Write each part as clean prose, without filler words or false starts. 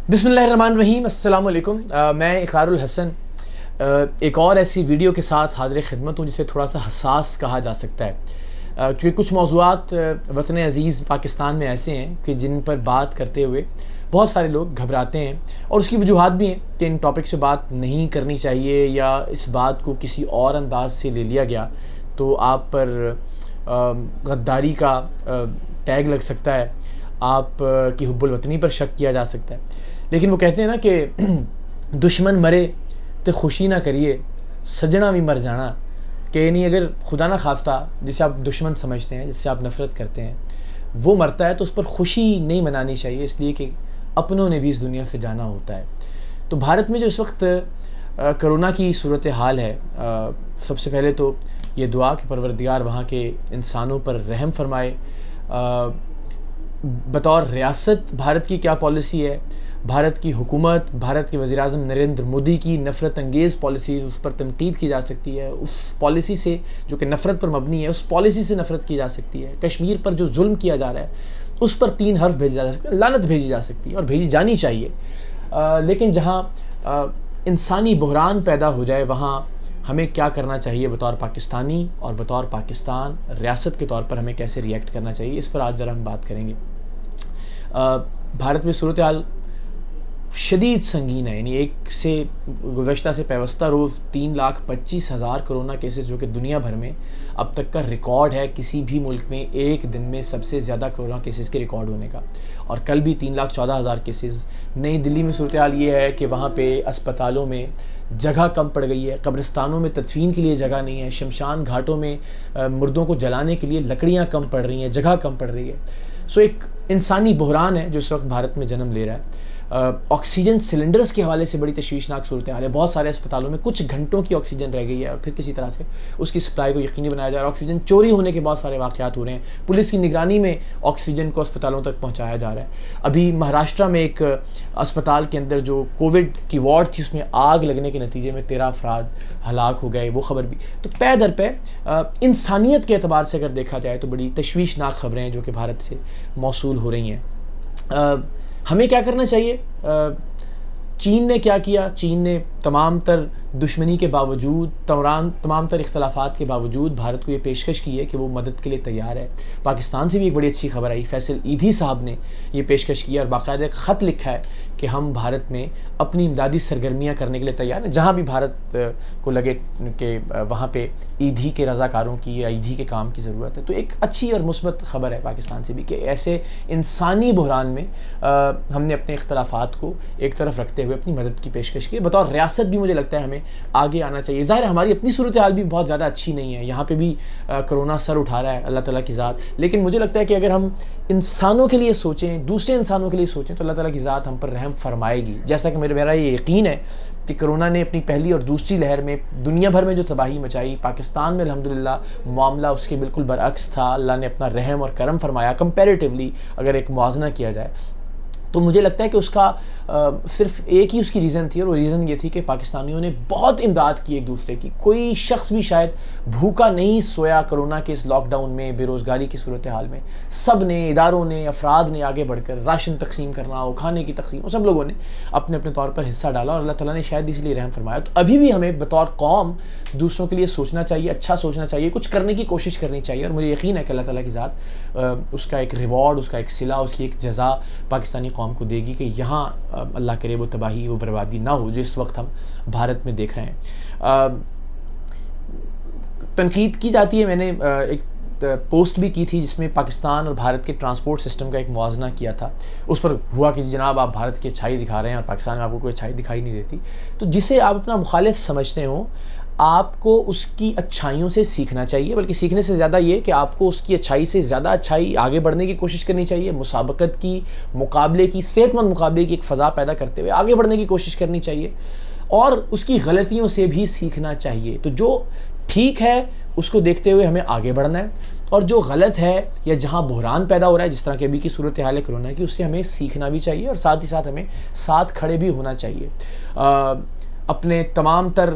بسم اللہ الرحمن الرحیم، السلام علیکم۔ میں اقرار الحسن ایک اور ایسی ویڈیو کے ساتھ حاضر خدمت ہوں جسے تھوڑا سا حساس کہا جا سکتا ہے، کیونکہ کچھ موضوعات وطن عزیز پاکستان میں ایسے ہیں کہ جن پر بات کرتے ہوئے بہت سارے لوگ گھبراتے ہیں، اور اس کی وجوہات بھی ہیں کہ ان ٹاپک سے بات نہیں کرنی چاہیے، یا اس بات کو کسی اور انداز سے لے لیا گیا تو آپ پر غداری کا ٹیگ لگ سکتا ہے، آپ کی حب الوطنی پر شک کیا جا سکتا ہے۔ لیکن وہ کہتے ہیں نا کہ دشمن مرے تو خوشی نہ کریے، سجنا بھی مر جانا، کہ یعنی اگر خدا نہ خواستہ جسے آپ دشمن سمجھتے ہیں، جس سے آپ نفرت کرتے ہیں، وہ مرتا ہے تو اس پر خوشی نہیں منانی چاہیے، اس لیے کہ اپنوں نے بھی اس دنیا سے جانا ہوتا ہے۔ تو بھارت میں جو اس وقت کرونا کی صورتحال ہے، سب سے پہلے تو یہ دعا کہ پروردگار وہاں کے انسانوں پر رحم فرمائے۔ بطور ریاست بھارت کی کیا پالیسی ہے، بھارت کی حکومت، بھارت کے وزیر اعظم نریندر مودی کی نفرت انگیز پالیسیز، اس پر تنقید کی جا سکتی ہے، اس پالیسی سے جو کہ نفرت پر مبنی ہے، اس پالیسی سے نفرت کی جا سکتی ہے۔ کشمیر پر جو ظلم کیا جا رہا ہے اس پر 3 حرف بھیجا جا سکتا ہے، لعنت بھیجی جا سکتی ہے اور بھیجی جانی چاہیے۔ لیکن جہاں انسانی بحران پیدا ہو جائے وہاں ہمیں کیا کرنا چاہیے بطور پاکستانی، اور بطور پاکستان ریاست کے طور پر ہمیں کیسے ریئیکٹ کرنا چاہیے، اس پر آج ذرا ہم بات کریں گے۔ بھارت میں صورتحال شدید سنگین ہے، یعنی ایک سے گزشتہ سے پیوستہ روز 3,25,000 کرونا کیسز، جو کہ دنیا بھر میں اب تک کا ریکارڈ ہے کسی بھی ملک میں ایک دن میں سب سے زیادہ کرونا کیسز کے ریکارڈ ہونے کا، اور کل بھی 3,14,000 کیسز۔ نئی دلی میں صورتحال یہ ہے کہ وہاں پہ اسپتالوں میں جگہ کم پڑ گئی ہے، قبرستانوں میں تدفین کے لیے جگہ نہیں ہے، شمشان گھاٹوں میں مردوں کو جلانے کے لیے لکڑیاں کم پڑ رہی ہیں، جگہ کم پڑ رہی ہے۔ سو ایک انسانی بحران ہے جو اس وقت بھارت میں جنم لے رہا ہے۔ آکسیجن سلنڈرز کے حوالے سے بڑی تشویشناک صورتحال ہے، بہت سارے اسپتالوں میں کچھ گھنٹوں کی آکسیجن رہ گئی ہے، اور پھر کسی طرح سے اس کی سپلائی کو یقینی بنایا جا رہا ہے۔ آکسیجن چوری ہونے کے بہت سارے واقعات ہو رہے ہیں، پولیس کی نگرانی میں آکسیجن کو اسپتالوں تک پہنچایا جا رہا ہے۔ ابھی مہاراشٹرا میں ایک اسپتال کے اندر جو کووڈ کی وارڈ تھی، اس میں آگ لگنے کے نتیجے میں 13 افراد ہلاک ہو گئے، وہ خبر بھی۔ تو پے در پے انسانیت کے اعتبار سے اگر دیکھا جائے تو بڑی تشویشناک خبریں ہیں جو کہ بھارت سے موصول ہو رہی ہیں۔ ہمیں کیا کرنا چاہیے؟ چین نے کیا کیا؟ چین نے تمام تر دشمنی کے باوجود، تمام تر اختلافات کے باوجود بھارت کو یہ پیشکش کی ہے کہ وہ مدد کے لیے تیار ہے۔ پاکستان سے بھی ایک بڑی اچھی خبر آئی، فیصل ایدھی صاحب نے یہ پیشکش کی اور باقاعدہ ایک خط لکھا ہے کہ ہم بھارت میں اپنی امدادی سرگرمیاں کرنے کے لیے تیار ہیں، جہاں بھی بھارت کو لگے کہ وہاں پہ ایدھی کے رضاکاروں کی یا ایدھی کے کام کی ضرورت ہے۔ تو ایک اچھی اور مثبت خبر ہے پاکستان سے بھی کہ ایسے انسانی بحران میں ہم نے اپنے اختلافات کو ایک طرف رکھتے ہوئے اپنی مدد کی پیشکش کی۔ بطور ریاست بھی مجھے لگتا ہے ہمیں آگے آنا چاہیے۔ ظاہر ہے ہماری اپنی صورتحال بھی بہت زیادہ اچھی نہیں ہے، یہاں پہ بھی کرونا سر اٹھا رہا ہے، اللہ تعالیٰ کی ذات، لیکن مجھے لگتا ہے کہ اگر ہم انسانوں کے لیے سوچیں، دوسرے انسانوں کے لیے سوچیں، تو اللہ تعالیٰ کی ذات ہم پر رحم فرمائے گی۔ جیسا کہ میرا یہ یقین ہے کہ کرونا نے اپنی پہلی اور دوسری لہر میں دنیا بھر میں جو تباہی مچائی، پاکستان میں الحمدللہ معاملہ اس کے بالکل برعکس تھا، اللہ نے اپنا رحم اور کرم فرمایا کمپیریٹیولی اگر ایک موازنہ کیا جائے۔ تو مجھے لگتا ہے کہ اس کا صرف ایک ہی اس کی ریزن تھی، اور وہ ریزن یہ تھی کہ پاکستانیوں نے بہت امداد کی ایک دوسرے کی۔ کوئی شخص بھی شاید بھوکا نہیں سویا کرونا کے اس لاک ڈاؤن میں، بے روزگاری کی صورتحال میں۔ سب نے، اداروں نے، افراد نے آگے بڑھ کر راشن تقسیم کرنا ہو، کھانے کی تقسیم ہو، سب لوگوں نے اپنے اپنے طور پر حصہ ڈالا، اور اللہ تعالیٰ نے شاید اس لیے رحم فرمایا۔ تو ابھی بھی ہمیں بطور قوم دوسروں کے لیے سوچنا چاہیے، اچھا سوچنا چاہیے، کچھ کرنے کی کوشش کرنی چاہیے، اور مجھے یقین ہے کہ اللہ تعالیٰ کی ذات اس کا ایک ریوارڈ، اس کا ایک صلہ، اس کی ایک جزا پاکستانی قوم کو دے گی کہ یہاں اللہ کرے وہ تباہی، وہ بربادی نہ ہو جو اس وقت ہم بھارت میں دیکھ رہے ہیں۔ تنقید کی جاتی ہے، میں نے ایک پوسٹ بھی کی تھی جس میں پاکستان اور بھارت کے ٹرانسپورٹ سسٹم کا ایک موازنہ کیا تھا۔ اس پر ہوا کہ جناب آپ بھارت کی اچھائی دکھا رہے ہیں اور پاکستان میں آپ کو کوئی اچھائی دکھائی نہیں دیتی۔ تو جسے آپ اپنا مخالف سمجھتے ہوں، آپ کو اس کی اچھائیوں سے سیکھنا چاہیے، بلکہ سیکھنے سے زیادہ یہ کہ آپ کو اس کی اچھائی سے زیادہ اچھائی آگے بڑھنے کی کوشش کرنی چاہیے، مسابقت کی، مقابلے کی، صحت مند مقابلے کی ایک فضا پیدا کرتے ہوئے آگے بڑھنے کی کوشش کرنی چاہیے، اور اس کی غلطیوں سے بھی سیکھنا چاہیے۔ تو جو ٹھیک ہے اس کو دیکھتے ہوئے ہمیں آگے بڑھنا ہے، اور جو غلط ہے یا جہاں بحران پیدا ہو رہا ہے، جس طرح کہ ابھی کی صورتحال ہے کرونا کی، اس سے ہمیں سیکھنا بھی چاہیے، اور ساتھ ہی ساتھ ہمیں ساتھ کھڑے بھی ہونا چاہیے۔ اپنے تمام تر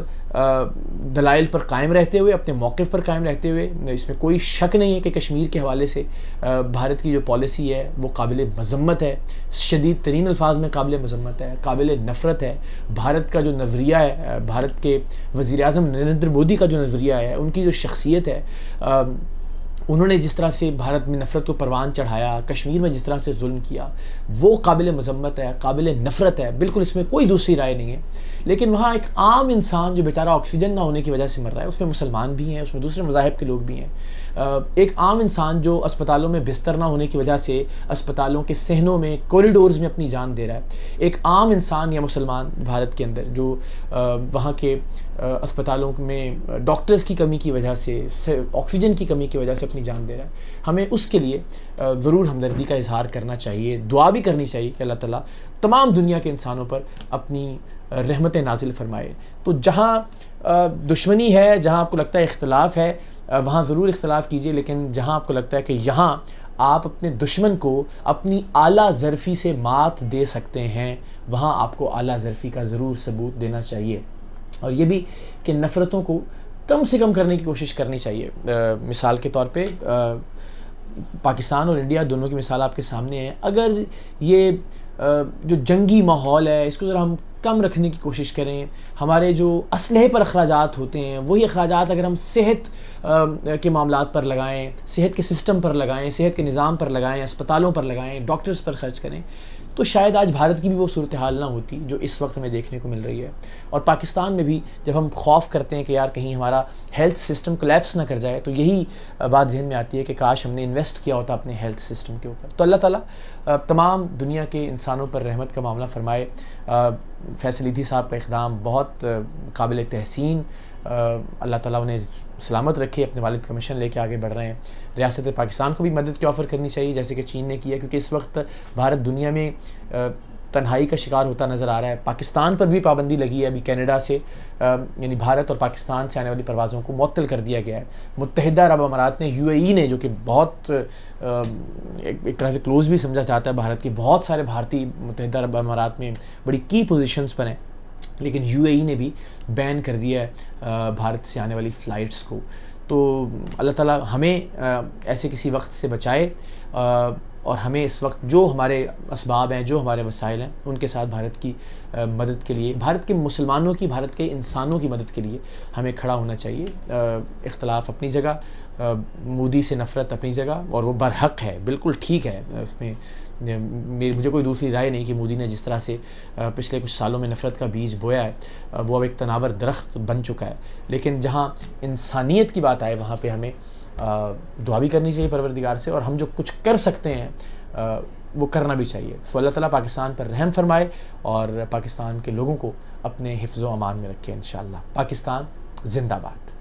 دلائل پر قائم رہتے ہوئے، اپنے موقف پر قائم رہتے ہوئے، اس میں کوئی شک نہیں ہے کہ کشمیر کے حوالے سے بھارت کی جو پالیسی ہے وہ قابل مذمت ہے، شدید ترین الفاظ میں قابل مذمت ہے، قابل نفرت ہے۔ بھارت کا جو نظریہ ہے، بھارت کے وزیر اعظم نریندر مودی کا جو نظریہ ہے، ان کی جو شخصیت ہے، انہوں نے جس طرح سے بھارت میں نفرت کو پروان چڑھایا، کشمیر میں جس طرح سے ظلم کیا، وہ قابل مذمت ہے، قابل نفرت ہے، بالکل اس میں کوئی دوسری رائے نہیں ہے۔ لیکن وہاں ایک عام انسان جو بیچارہ آکسیجن نہ ہونے کی وجہ سے مر رہا ہے، اس میں مسلمان بھی ہیں، اس میں دوسرے مذاہب کے لوگ بھی ہیں، ایک عام انسان جو اسپتالوں میں بستر نہ ہونے کی وجہ سے اسپتالوں کے صحنوں میں، کوریڈورز میں اپنی جان دے رہا ہے، ایک عام انسان یا مسلمان بھارت کے اندر جو وہاں کے اسپتالوں میں ڈاکٹرز کی کمی کی وجہ سے، آکسیجن کی کمی کی وجہ سے اپنی جان دے رہا ہے، ہمیں اس کے لیے ضرور ہمدردی کا اظہار کرنا چاہیے، دعا بھی کرنی چاہیے کہ اللہ تعالیٰ تمام دنیا کے انسانوں پر اپنی رحمتیں نازل فرمائے۔ تو جہاں دشمنی ہے، جہاں آپ کو لگتا ہے اختلاف ہے، وہاں ضرور اختلاف کیجئے، لیکن جہاں آپ کو لگتا ہے کہ یہاں آپ اپنے دشمن کو اپنی اعلیٰ ظرفی سے مات دے سکتے ہیں، وہاں آپ کو اعلیٰ ظرفی کا ضرور ثبوت دینا چاہیے، اور یہ بھی کہ نفرتوں کو کم سے کم کرنے کی کوشش کرنی چاہیے۔ مثال کے طور پہ پاکستان اور انڈیا دونوں کی مثال آپ کے سامنے ہے۔ اگر یہ جو جنگی ماحول ہے اس کو ذرا ہم کم رکھنے کی کوشش کریں، ہمارے جو اسلحے پر اخراجات ہوتے ہیں وہی اخراجات اگر ہم صحت کے معاملات پر لگائیں، صحت کے سسٹم پر لگائیں، صحت کے نظام پر لگائیں، اسپتالوں پر لگائیں، ڈاکٹرز پر خرچ کریں، تو شاید آج بھارت کی بھی وہ صورتحال نہ ہوتی جو اس وقت ہمیں دیکھنے کو مل رہی ہے۔ اور پاکستان میں بھی جب ہم خوف کرتے ہیں کہ یار کہیں ہمارا ہیلتھ سسٹم کولیپس نہ کر جائے، تو یہی بات ذہن میں آتی ہے کہ کاش ہم نے انویسٹ کیا ہوتا اپنے ہیلتھ سسٹم کے اوپر۔ تو اللہ تعالیٰ تمام دنیا کے انسانوں پر رحمت کا معاملہ فرمائے۔ فیصل ایدھی صاحب کا اقدام بہت قابل تحسین، اللہ تعالیٰ انہیں سلامت رکھے، اپنے والد کا مشن لے کے آگے بڑھ رہے ہیں۔ ریاست پاکستان کو بھی مدد کی آفر کرنی چاہیے جیسے کہ چین نے کیا، کیونکہ اس وقت بھارت دنیا میں تنہائی کا شکار ہوتا نظر آ رہا ہے۔ پاکستان پر بھی پابندی لگی ہے، ابھی کینیڈا سے یعنی بھارت اور پاکستان سے آنے والی پروازوں کو معطل کر دیا گیا ہے۔ متحدہ عرب امارات نے، UAE نے، جو کہ بہت ایک طرح سے کلوز بھی سمجھا جاتا ہے بھارت کی، بہت سارے بھارتی متحدہ عرب امارات میں بڑی کی پوزیشنز پر ہیں، لیکن UAE نے بھی بین کر دیا ہے بھارت سے آنے والی فلائٹس کو۔ تو اللہ تعالیٰ ہمیں ایسے کسی وقت سے بچائے، اور ہمیں اس وقت جو ہمارے اسباب ہیں، جو ہمارے وسائل ہیں، ان کے ساتھ بھارت کی مدد کے لیے، بھارت کے مسلمانوں کی، بھارت کے انسانوں کی مدد کے لیے ہمیں کھڑا ہونا چاہیے۔ اختلاف اپنی جگہ، مودی سے نفرت اپنی جگہ، اور وہ برحق ہے، بالکل ٹھیک ہے، اس میں مجھے کوئی دوسری رائے نہیں کہ مودی نے جس طرح سے پچھلے کچھ سالوں میں نفرت کا بیج بویا ہے وہ اب ایک تناور درخت بن چکا ہے۔ لیکن جہاں انسانیت کی بات آئے وہاں پہ ہمیں دعا بھی کرنی چاہیے پروردگار سے، اور ہم جو کچھ کر سکتے ہیں وہ کرنا بھی چاہیے۔ تو اللہ تعالیٰ پاکستان پر رحم فرمائے اور پاکستان کے لوگوں کو اپنے حفظ و امان میں رکھے انشاءاللہ۔ پاکستان زندہ باد۔